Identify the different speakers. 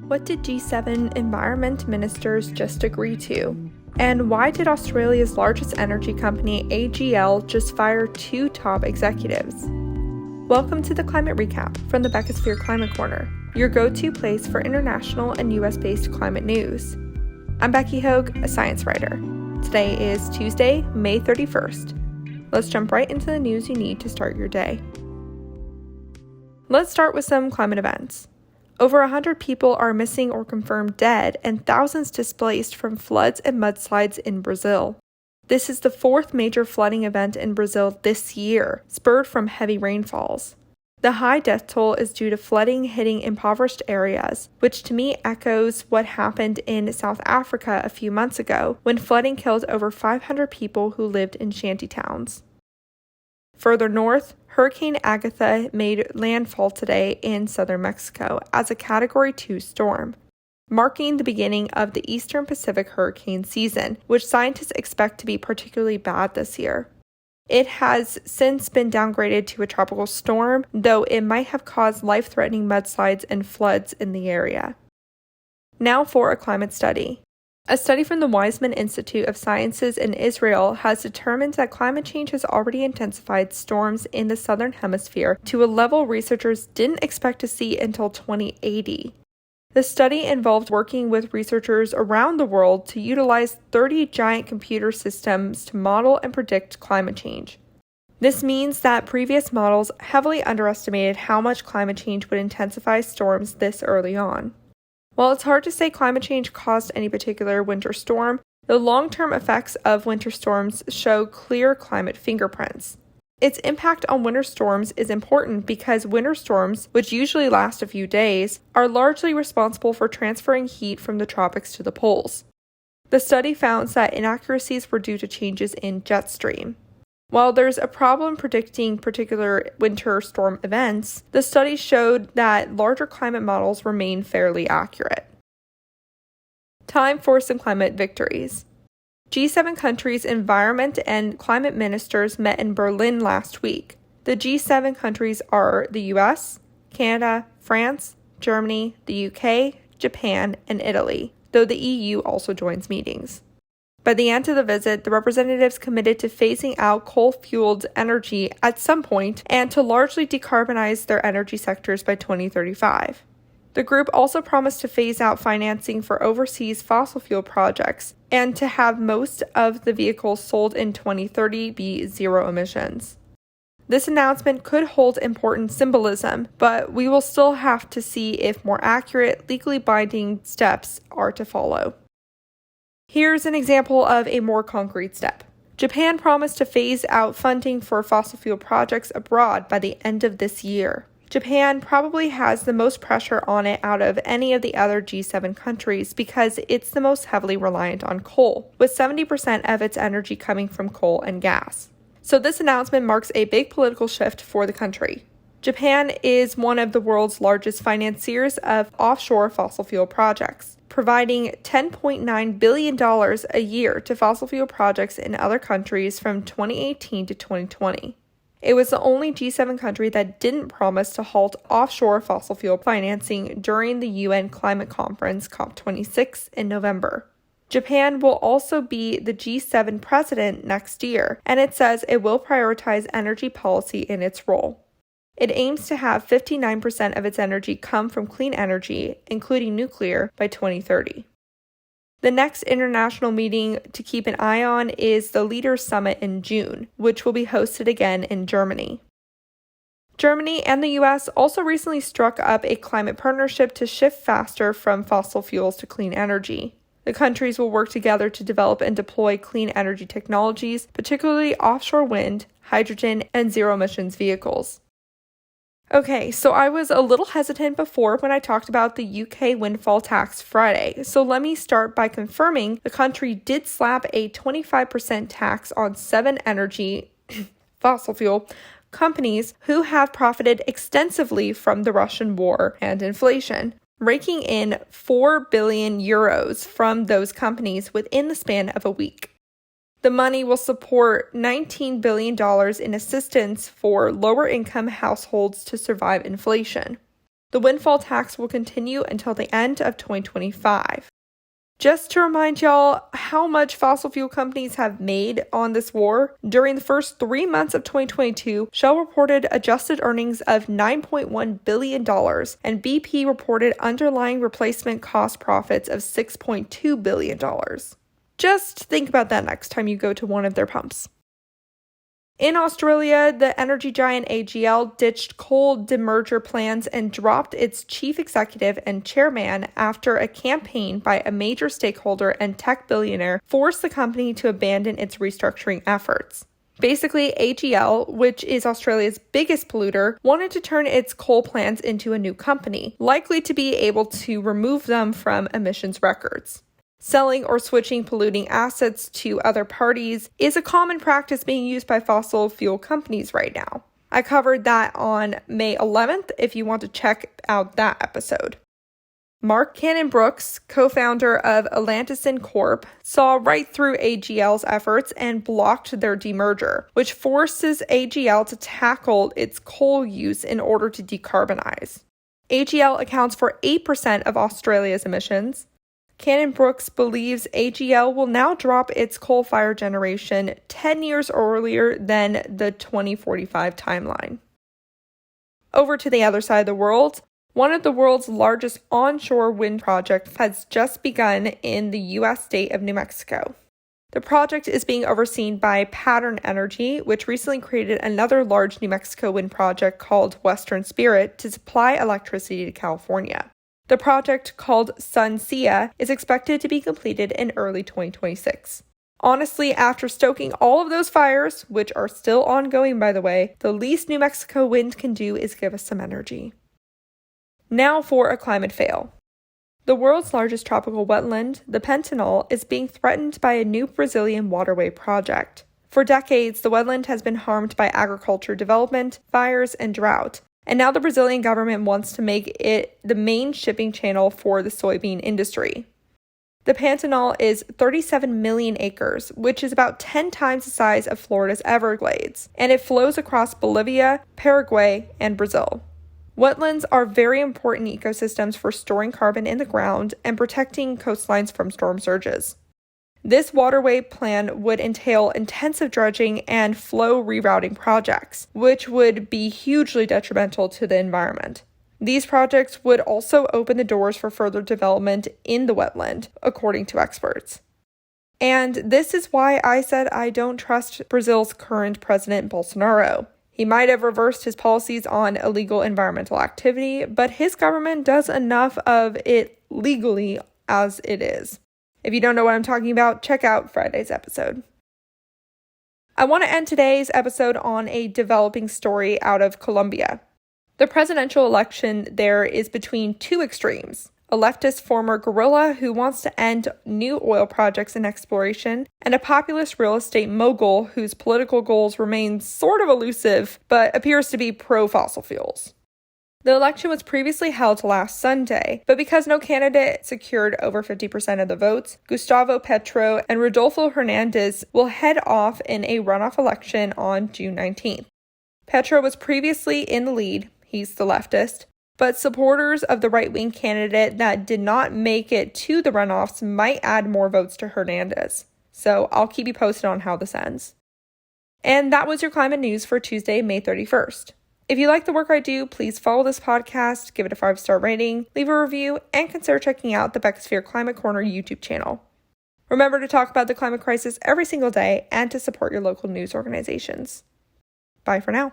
Speaker 1: What did G7 environment ministers just agree to? And why did Australia's largest energy company, AGL, just fire 2 top executives? Welcome to the Climate Recap from the Beckisphere Climate Corner, your go-to place for international and US-based climate news. I'm Becky Hogue, a science writer. Today is Tuesday, May 31st. Let's jump right into the news you need to start your day. Let's start with some climate events. Over 100 people are missing or confirmed dead, and thousands displaced from floods and mudslides in Brazil. This is the 4th major flooding event in Brazil this year, spurred from heavy rainfalls. The high death toll is due to flooding hitting impoverished areas, which to me echoes what happened in South Africa a few months ago, when flooding killed over 500 people who lived in shantytowns. Further north, Hurricane Agatha made landfall today in southern Mexico as a Category 2 storm, marking the beginning of the Eastern Pacific hurricane season, which scientists expect to be particularly bad this year. It has since been downgraded to a tropical storm, though it might have caused life-threatening mudslides and floods in the area. Now for a climate study. A study from the Weizmann Institute of Sciences in Israel has determined that climate change has already intensified storms in the southern hemisphere to a level researchers didn't expect to see until 2080. The study involved working with researchers around the world to utilize 30 giant computer systems to model and predict climate change. This means that previous models heavily underestimated how much climate change would intensify storms this early on. While it's hard to say climate change caused any particular winter storm, the long-term effects of winter storms show clear climate fingerprints. Its impact on winter storms is important because winter storms, which usually last a few days, are largely responsible for transferring heat from the tropics to the poles. The study found that inaccuracies were due to changes in jet stream. While there's a problem predicting particular winter storm events, the study showed that larger climate models remain fairly accurate. Time for some climate victories. G7 countries' environment and climate ministers met in Berlin last week. The G7 countries are the US, Canada, France, Germany, the UK, Japan, and Italy, though the EU also joins meetings. By the end of the visit, the representatives committed to phasing out coal-fueled energy at some point and to largely decarbonize their energy sectors by 2035. The group also promised to phase out financing for overseas fossil fuel projects and to have most of the vehicles sold in 2030 be zero emissions. This announcement could hold important symbolism, but we will still have to see if more accurate, legally binding steps are to follow. Here's an example of a more concrete step. Japan promised to phase out funding for fossil fuel projects abroad by the end of this year. Japan probably has the most pressure on it out of any of the other G7 countries because it's the most heavily reliant on coal, with 70% of its energy coming from coal and gas. So this announcement marks a big political shift for the country. Japan is one of the world's largest financiers of offshore fossil fuel projects, providing $10.9 billion a year to fossil fuel projects in other countries from 2018 to 2020. It was the only G7 country that didn't promise to halt offshore fossil fuel financing during the UN Climate Conference COP26 in November. Japan will also be the G7 president next year, and it says it will prioritize energy policy in its role. It aims to have 59% of its energy come from clean energy, including nuclear, by 2030. The next international meeting to keep an eye on is the Leaders Summit in June, which will be hosted again in Germany. Germany and the US also recently struck up a climate partnership to shift faster from fossil fuels to clean energy. The countries will work together to develop and deploy clean energy technologies, particularly offshore wind, hydrogen, and zero-emissions vehicles. Okay, so I was a little hesitant before when I talked about the UK windfall tax Friday, so let me start by confirming the country did slap a 25% tax on 7 energy fossil fuel companies who have profited extensively from the Russian war and inflation, raking in 4 billion euros from those companies within the span of a week. The money will support $19 billion in assistance for lower-income households to survive inflation. The windfall tax will continue until the end of 2025. Just to remind y'all how much fossil fuel companies have made on this war, during the first 3 months of 2022, Shell reported adjusted earnings of $9.1 billion, and BP reported underlying replacement cost profits of $6.2 billion. Just think about that next time you go to one of their pumps. In Australia, the energy giant AGL ditched coal demerger plans and dropped its chief executive and chairman after a campaign by a major stakeholder and tech billionaire forced the company to abandon its restructuring efforts. Basically, AGL, which is Australia's biggest polluter, wanted to turn its coal plants into a new company, likely to be able to remove them from emissions records. Selling or switching polluting assets to other parties is a common practice being used by fossil fuel companies right now. I covered that on May 11th if you want to check out that episode. Mark Cannon-Brookes, co-founder of Atlanticin Corp., saw right through AGL's efforts and blocked their demerger, which forces AGL to tackle its coal use in order to decarbonize. AGL accounts for 8% of Australia's emissions. Cannon-Brookes believes AGL will now drop its coal-fired generation 10 years earlier than the 2045 timeline. Over to the other side of the world, one of the world's largest onshore wind projects has just begun in the U.S. state of New Mexico. The project is being overseen by Pattern Energy, which recently created another large New Mexico wind project called Western Spirit to supply electricity to California. The project, called SunSea, is expected to be completed in early 2026. Honestly, after stoking all of those fires, which are still ongoing by the way, the least New Mexico wind can do is give us some energy. Now for a climate fail. The world's largest tropical wetland, the Pantanal, is being threatened by a new Brazilian waterway project. For decades, the wetland has been harmed by agriculture development, fires, and drought. And now the Brazilian government wants to make it the main shipping channel for the soybean industry. The Pantanal is 37 million acres, which is about 10 times the size of Florida's Everglades, and it flows across Bolivia, Paraguay, and Brazil. Wetlands are very important ecosystems for storing carbon in the ground and protecting coastlines from storm surges. This waterway plan would entail intensive dredging and flow rerouting projects, which would be hugely detrimental to the environment. These projects would also open the doors for further development in the wetland, according to experts. And this is why I said I don't trust Brazil's current president, Bolsonaro. He might have reversed his policies on illegal environmental activity, but his government does enough of it legally as it is. If you don't know what I'm talking about, check out Friday's episode. I want to end today's episode on a developing story out of Colombia. The presidential election there is between two extremes: a leftist former guerrilla who wants to end new oil projects and exploration, and a populist real estate mogul whose political goals remain sort of elusive, but appears to be pro-fossil fuels. The election was previously held last Sunday, but because no candidate secured over 50% of the votes, Gustavo Petro and Rodolfo Hernandez will head off in a runoff election on June 19th. Petro was previously in the lead, he's the leftist, but supporters of the right-wing candidate that did not make it to the runoffs might add more votes to Hernandez. So I'll keep you posted on how this ends. And that was your climate news for Tuesday, May 31st. If you like the work I do, please follow this podcast, give it a 5-star rating, leave a review, and consider checking out the Beckisphere Climate Corner YouTube channel. Remember to talk about the climate crisis every single day and to support your local news organizations. Bye for now.